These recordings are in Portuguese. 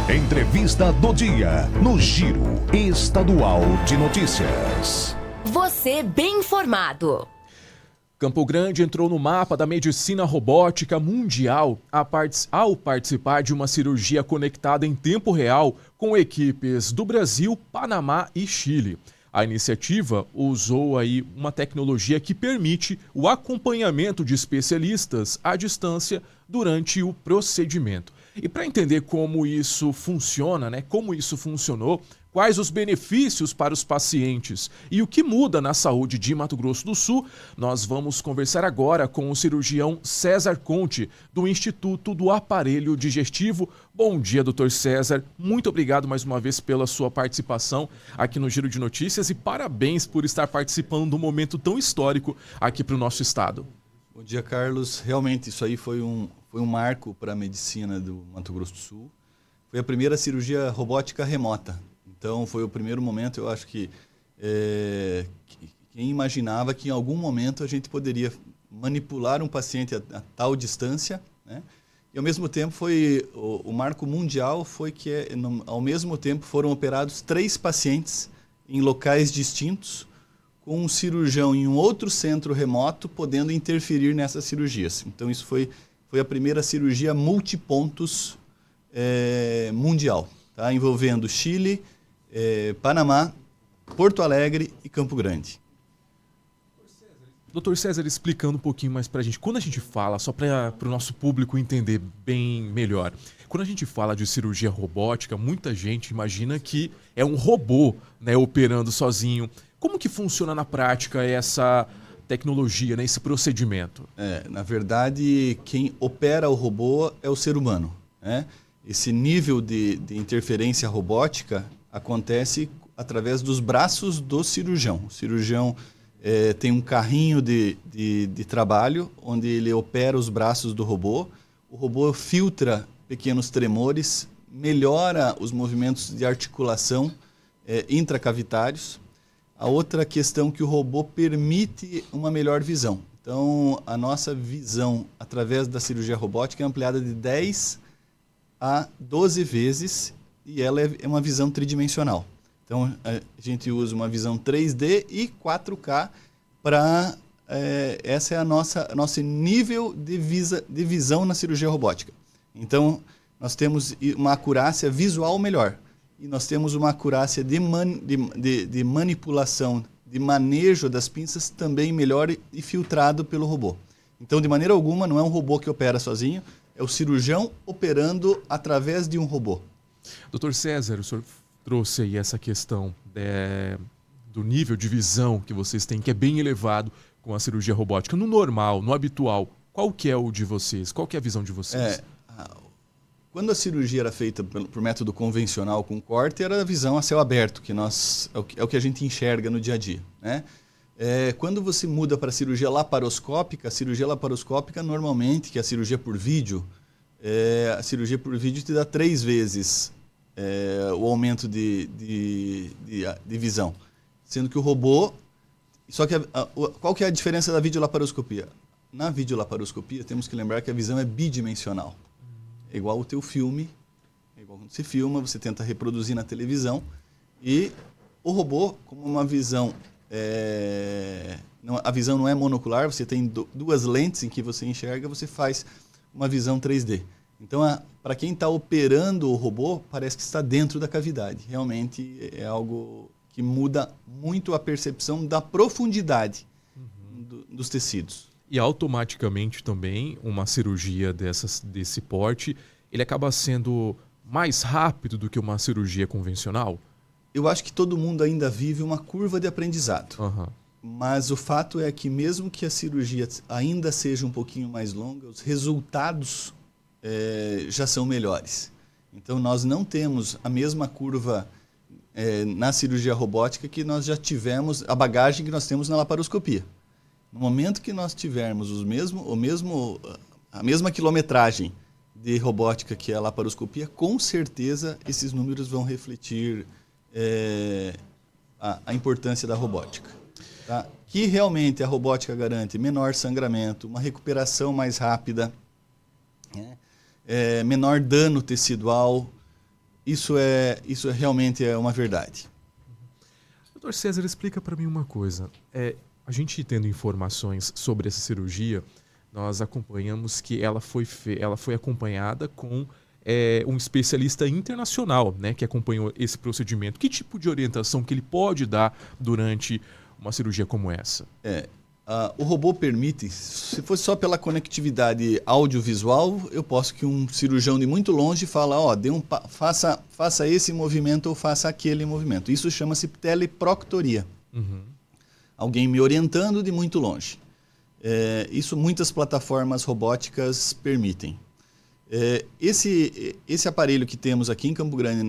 Entrevista do dia, no Giro Estadual de Notícias. Você bem informado. Campo Grande entrou no mapa da medicina robótica mundial ao participar de uma cirurgia conectada em tempo real com equipes do Brasil, Panamá e Chile. A iniciativa usou aí uma tecnologia que permite o acompanhamento de especialistas à distância durante o procedimento. E para entender como isso funciona, como isso funcionou, quais os benefícios para os pacientes e o que muda na saúde de Mato Grosso do Sul, nós vamos conversar agora com o cirurgião César Conte, do Instituto do Aparelho Digestivo. Bom dia, doutor César. Muito obrigado mais uma vez pela sua participação aqui no Giro de Notícias e parabéns por estar participando de um momento tão histórico aqui para o nosso estado. Bom dia, Carlos. Realmente, isso aí foi um marco para a medicina do Mato Grosso do Sul. Foi a primeira cirurgia robótica remota. Então, foi o primeiro momento, eu acho que quem imaginava que em algum momento a gente poderia manipular um paciente a tal distância, né? E ao mesmo tempo o marco mundial foi que ao mesmo tempo foram operados 3 pacientes em locais distintos, com um cirurgião em um outro centro remoto podendo interferir nessas cirurgias. Então, isso foi a primeira cirurgia multipontos mundial, tá? Envolvendo Chile, Panamá, Porto Alegre e Campo Grande. Doutor César, explicando um pouquinho mais para a gente, quando a gente fala, só para o nosso público entender bem melhor, quando a gente fala de cirurgia robótica, muita gente imagina que é um robô, operando sozinho. Como que funciona na prática essa tecnologia, esse procedimento? Na verdade, quem opera o robô é o ser humano, né? Esse nível de interferência robótica acontece através dos braços do cirurgião. O cirurgião tem um carrinho de trabalho onde ele opera os braços do robô. O robô filtra pequenos tremores, melhora os movimentos de articulação intracavitários. A outra questão é que o robô permite uma melhor visão. Então, a nossa visão através da cirurgia robótica é ampliada de 10 a 12 vezes e ela é uma visão tridimensional. Então, a gente usa uma visão 3D e 4K para... essa é nosso nível de visão na cirurgia robótica. Então, nós temos uma acurácia visual melhor. E nós temos uma acurácia de manipulação, de manejo das pinças também melhor e filtrado pelo robô. Então, de maneira alguma, não é um robô que opera sozinho, é o cirurgião operando através de um robô. Doutor César, o senhor trouxe aí essa questão do nível de visão que vocês têm, que é bem elevado com a cirurgia robótica. No normal, no habitual, qual que é o de vocês? Qual que é a visão de vocês? Quando a cirurgia era feita por método convencional com corte, era a visão a céu aberto, que é o que a gente enxerga no dia a dia, né? Quando você muda para a cirurgia laparoscópica normalmente, que é a cirurgia por vídeo, a cirurgia por vídeo te dá 3 vezes o aumento de visão. Sendo que o robô... Só que qual que é a diferença da videolaparoscopia? Na videolaparoscopia, temos que lembrar que a visão é bidimensional. É igual o teu filme, é igual quando você filma, você tenta reproduzir na televisão. E o robô, como uma visão... a visão não é monocular, você tem 2 lentes em que você enxerga, você faz uma visão 3D. Então, para quem está operando o robô, parece que está dentro da cavidade. Realmente é algo que muda muito a percepção da profundidade dos tecidos. E automaticamente também, uma cirurgia desse porte, ele acaba sendo mais rápido do que uma cirurgia convencional? Eu acho que todo mundo ainda vive uma curva de aprendizado. Uhum. Mas o fato é que mesmo que a cirurgia ainda seja um pouquinho mais longa, os resultados já são melhores. Então, nós não temos a mesma curva na cirurgia robótica que nós já tivemos, a bagagem que nós temos na laparoscopia. No momento que nós tivermos a mesma quilometragem de robótica que é a laparoscopia, com certeza esses números vão refletir a importância da robótica. Tá? Que realmente a robótica garante menor sangramento, uma recuperação mais rápida, menor dano tecidual, Isso realmente é uma verdade. Doutor César, explica para mim uma coisa. A gente tendo informações sobre essa cirurgia, nós acompanhamos que ela foi acompanhada com um especialista internacional, né, que acompanhou esse procedimento. Que tipo de orientação que ele pode dar durante uma cirurgia como essa? O robô permite, se fosse só pela conectividade audiovisual, eu posso que um cirurgião de muito longe fala, faça esse movimento ou faça aquele movimento. Isso chama-se teleproctoria. Alguém me orientando de muito longe. Isso muitas plataformas robóticas permitem. Esse aparelho que temos aqui em Campo Grande,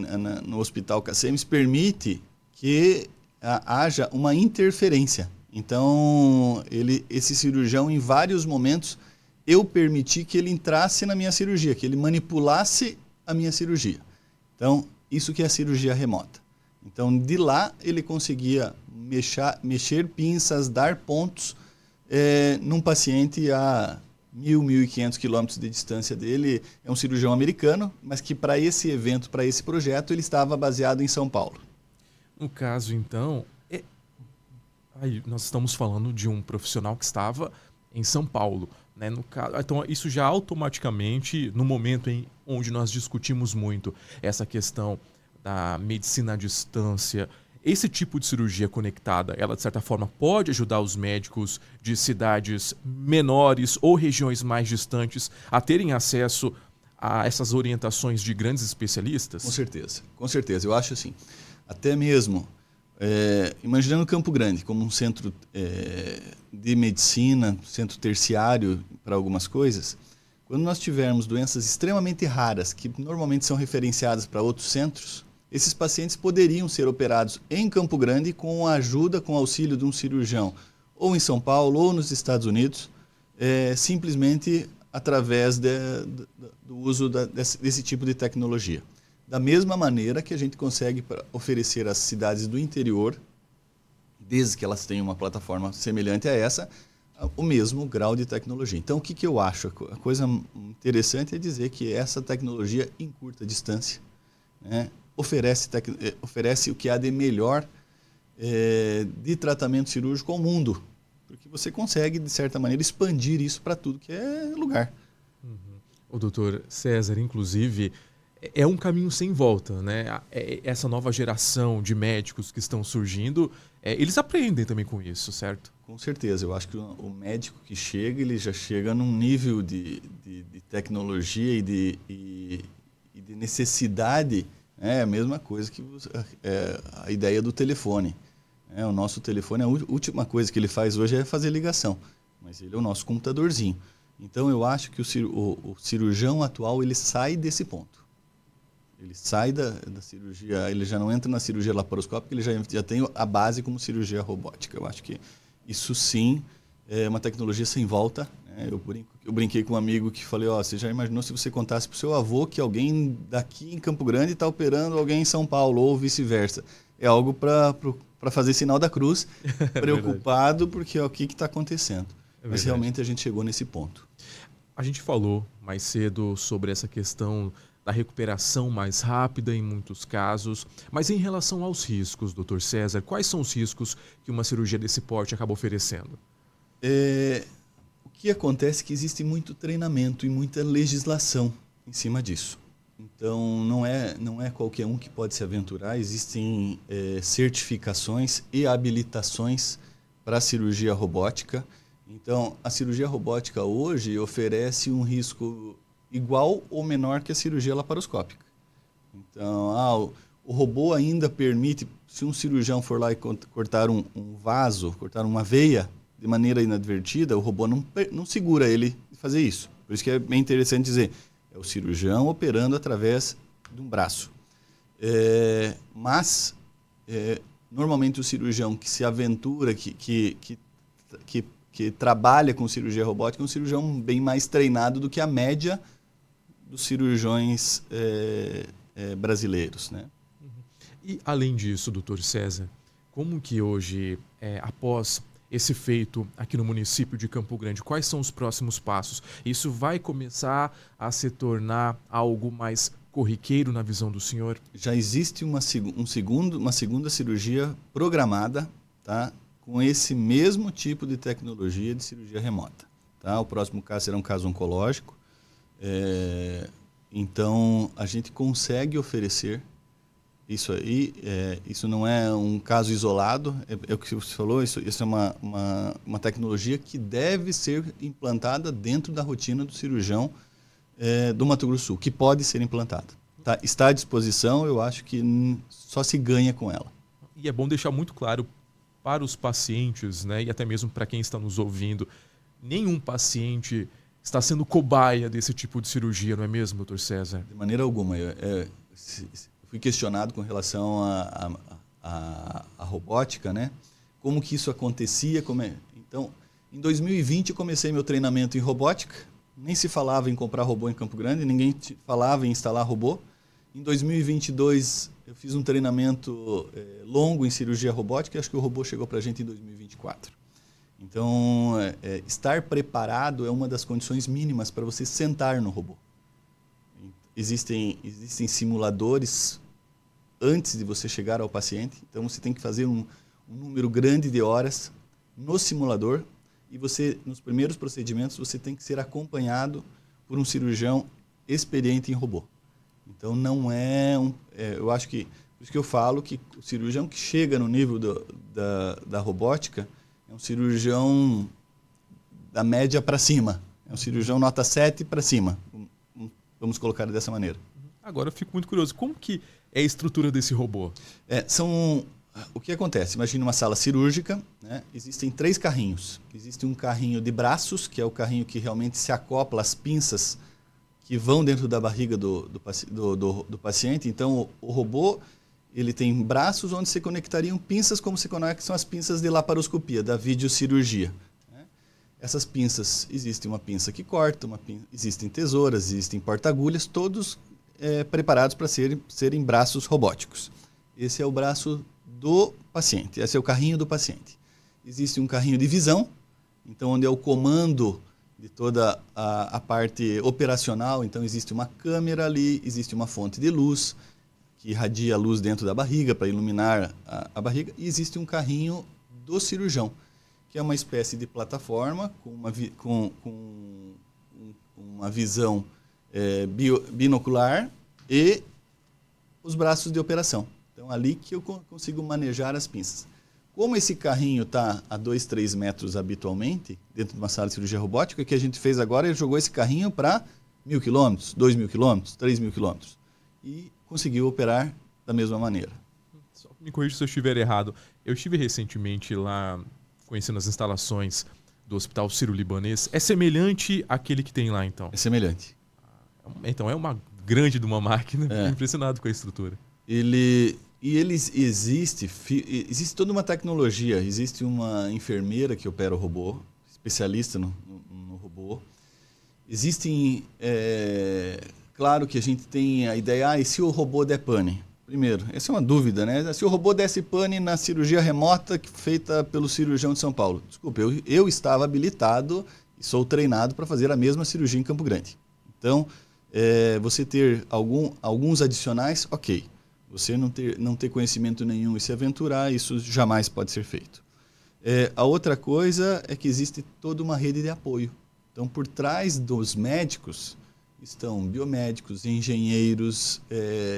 no Hospital Cacemes, permite que haja uma interferência. Então, esse cirurgião, em vários momentos, eu permiti que ele entrasse na minha cirurgia, que ele manipulasse a minha cirurgia. Então, isso que é a cirurgia remota. Então, de lá, ele conseguia mexer pinças, dar pontos num paciente a 1.500 quilômetros de distância dele. É um cirurgião americano, mas que para esse evento, para esse projeto, ele estava baseado em São Paulo. No caso, então, aí nós estamos falando de um profissional que estava em São Paulo, né? No caso, então, isso já automaticamente, no momento onde nós discutimos muito essa questão da medicina à distância, esse tipo de cirurgia conectada, ela de certa forma pode ajudar os médicos de cidades menores ou regiões mais distantes a terem acesso a essas orientações de grandes especialistas? Com certeza. Eu acho assim, até mesmo imaginando Campo Grande como um centro de medicina, centro terciário para algumas coisas, quando nós tivermos doenças extremamente raras, que normalmente são referenciadas para outros centros, esses pacientes poderiam ser operados em Campo Grande com a ajuda, com o auxílio de um cirurgião, ou em São Paulo, ou nos Estados Unidos, simplesmente através do uso desse tipo de tecnologia. Da mesma maneira que a gente consegue oferecer às cidades do interior, desde que elas tenham uma plataforma semelhante a essa, o mesmo grau de tecnologia. Então, o que eu acho? A coisa interessante é dizer que essa tecnologia em curta distância, né, oferece o que há de melhor de tratamento cirúrgico ao mundo, porque você consegue, de certa maneira, expandir isso para tudo que é lugar. O doutor César, inclusive, é um caminho sem volta, né? Essa nova geração de médicos que estão surgindo, eles aprendem também com isso, certo? Com certeza. Eu acho que o médico que chega, ele já chega num nível de tecnologia e de necessidade. É a mesma coisa que a ideia do telefone. O nosso telefone, a última coisa que ele faz hoje é fazer ligação, mas ele é o nosso computadorzinho. Então, eu acho que o cirurgião atual, ele sai desse ponto. Ele sai da cirurgia, ele já não entra na cirurgia laparoscópica, ele já tem a base como cirurgia robótica. Eu acho que isso sim é uma tecnologia sem volta. Eu brinquei com um amigo que falei, você já imaginou se você contasse para o seu avô que alguém daqui em Campo Grande está operando alguém em São Paulo, ou vice-versa? É algo para fazer sinal da cruz, preocupado, porque o que está acontecendo. Mas realmente a gente chegou nesse ponto. A gente falou mais cedo sobre essa questão da recuperação mais rápida em muitos casos, mas em relação aos riscos, doutor César, quais são os riscos que uma cirurgia desse porte acaba oferecendo? O que acontece é que existe muito treinamento e muita legislação em cima disso. Então, não é qualquer um que pode se aventurar. Existem certificações e habilitações para a cirurgia robótica. Então, a cirurgia robótica hoje oferece um risco igual ou menor que a cirurgia laparoscópica. Então, o robô ainda permite, se um cirurgião for lá e cortar um vaso, cortar uma veia de maneira inadvertida, o robô não segura ele de fazer isso. Por isso que é bem interessante dizer, é o cirurgião operando através de um braço. Mas, normalmente o cirurgião que se aventura, que trabalha com cirurgia robótica, é um cirurgião bem mais treinado do que a média dos cirurgiões brasileiros, né? E além disso, doutor César, como que hoje, após esse feito aqui no município de Campo Grande, quais são os próximos passos? Isso vai começar a se tornar algo mais corriqueiro na visão do senhor? Já existe uma segunda cirurgia programada, tá? Com esse mesmo tipo de tecnologia de cirurgia remota. Tá? O próximo caso será um caso oncológico. Então, a gente consegue oferecer isso aí. Isso não é um caso isolado, é o que você falou, isso é uma tecnologia que deve ser implantada dentro da rotina do cirurgião do Mato Grosso do Sul, que pode ser implantada. Tá? Está à disposição, eu acho que só se ganha com ela. E é bom deixar muito claro para os pacientes, né, e até mesmo para quem está nos ouvindo, nenhum paciente está sendo cobaia desse tipo de cirurgia, não é mesmo, doutor César? De maneira alguma. Eu fui questionado com relação à robótica, né? Como que isso acontecia. Então, em 2020 eu comecei meu treinamento em robótica. Nem se falava em comprar robô em Campo Grande, ninguém falava em instalar robô. Em 2022 eu fiz um treinamento longo em cirurgia robótica e acho que o robô chegou para a gente em 2024. Então, estar preparado é uma das condições mínimas para você sentar no robô. Existem simuladores antes de você chegar ao paciente, então você tem que fazer um número grande de horas no simulador e você, nos primeiros procedimentos, você tem que ser acompanhado por um cirurgião experiente em robô. Então, não eu acho que, por isso que eu falo que o cirurgião que chega no nível da robótica é um cirurgião da média para cima. É um cirurgião nota 7 para cima. Vamos colocar dessa maneira. Agora eu fico muito curioso. Como que é a estrutura desse robô? O que acontece? Imagine uma sala cirúrgica, né? Existem 3 carrinhos. Existe um carrinho de braços, que é o carrinho que realmente se acopla às pinças que vão dentro da barriga do paciente. Então, o robô ele tem braços onde se conectariam pinças como se conectam as pinças de laparoscopia, da videocirurgia. Né? Essas pinças, existe uma pinça que corta, existem tesouras, existem porta-agulhas, todos preparados para serem braços robóticos. Esse é o braço do paciente, esse é o carrinho do paciente. Existe um carrinho de visão, então onde é o comando de toda a parte operacional. Então existe uma câmera ali, existe uma fonte de luz, que irradia a luz dentro da barriga para iluminar a barriga, e existe um carrinho do cirurgião, que é uma espécie de plataforma com uma visão binocular e os braços de operação. Então, ali que eu consigo manejar as pinças. Como esse carrinho está a 2, 3 metros habitualmente, dentro de uma sala de cirurgia robótica, o que a gente fez agora, ele jogou esse carrinho para 1.000 quilômetros, 2.000 quilômetros, 3.000 quilômetros. E conseguiu operar da mesma maneira. Só me corrija se eu estiver errado. Eu estive recentemente lá conhecendo as instalações do Hospital Sírio-Libanês. É semelhante àquele que tem lá, então? É semelhante. Então é uma grande de uma máquina. Fico impressionado com a estrutura. Existe toda uma tecnologia. Existe uma enfermeira que opera o robô, especialista no robô. Existem... Claro que a gente tem a ideia, e se o robô der pane? Primeiro, essa é uma dúvida, né? Se o robô desse pane na cirurgia remota feita pelo cirurgião de São Paulo. Desculpe, eu estava habilitado e sou treinado para fazer a mesma cirurgia em Campo Grande. Então, você ter alguns adicionais, ok. Você não ter conhecimento nenhum e se aventurar, isso jamais pode ser feito. A outra coisa é que existe toda uma rede de apoio. Então, por trás dos médicos estão biomédicos, engenheiros,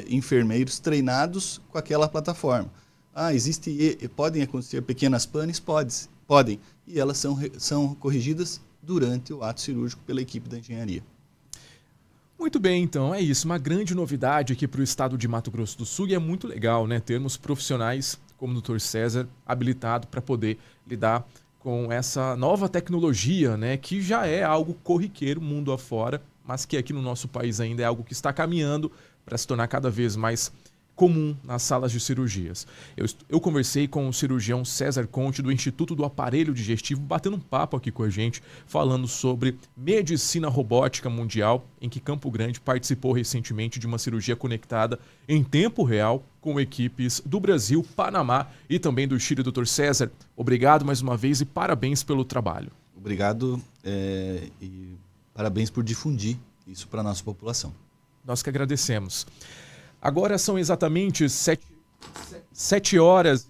enfermeiros treinados com aquela plataforma. Podem acontecer pequenas panes? Podem. E elas são corrigidas durante o ato cirúrgico pela equipe da engenharia. Muito bem, então, é isso. Uma grande novidade aqui para o estado de Mato Grosso do Sul, e é muito legal, né? Termos profissionais como o Dr. César habilitado para poder lidar com essa nova tecnologia, né? Que já é algo corriqueiro mundo afora, mas que aqui no nosso país ainda é algo que está caminhando para se tornar cada vez mais comum nas salas de cirurgias. Eu conversei com o cirurgião César Conte do Instituto do Aparelho Digestivo, batendo um papo aqui com a gente, falando sobre medicina robótica mundial, em que Campo Grande participou recentemente de uma cirurgia conectada em tempo real com equipes do Brasil, Panamá e também do Chile. Dr. César, obrigado mais uma vez e parabéns pelo trabalho. Obrigado e parabéns por difundir isso para a nossa população. Nós que agradecemos. Agora são exatamente 7 horas...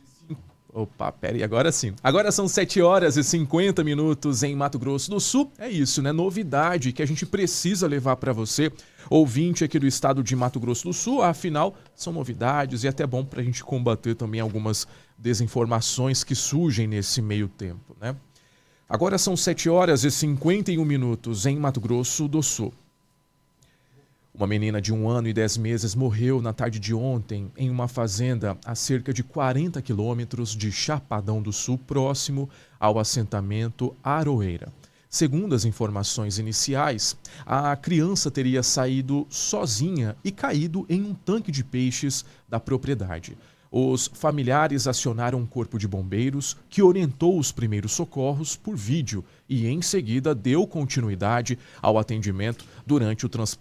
Opa, peraí, agora sim. Agora são 7 horas e 50 minutos em Mato Grosso do Sul. É isso, né? Novidade que a gente precisa levar para você, ouvinte aqui do estado de Mato Grosso do Sul. Afinal, são novidades e até bom para a gente combater também algumas desinformações que surgem nesse meio tempo, né? Agora são 7 horas e 51 minutos em Mato Grosso do Sul. Uma menina de 1 ano e 10 meses morreu na tarde de ontem em uma fazenda a cerca de 40 quilômetros de Chapadão do Sul, próximo ao assentamento Aroeira. Segundo as informações iniciais, a criança teria saído sozinha e caído em um tanque de peixes da propriedade. Os familiares acionaram um corpo de bombeiros que orientou os primeiros socorros por vídeo e, em seguida, deu continuidade ao atendimento durante o transporte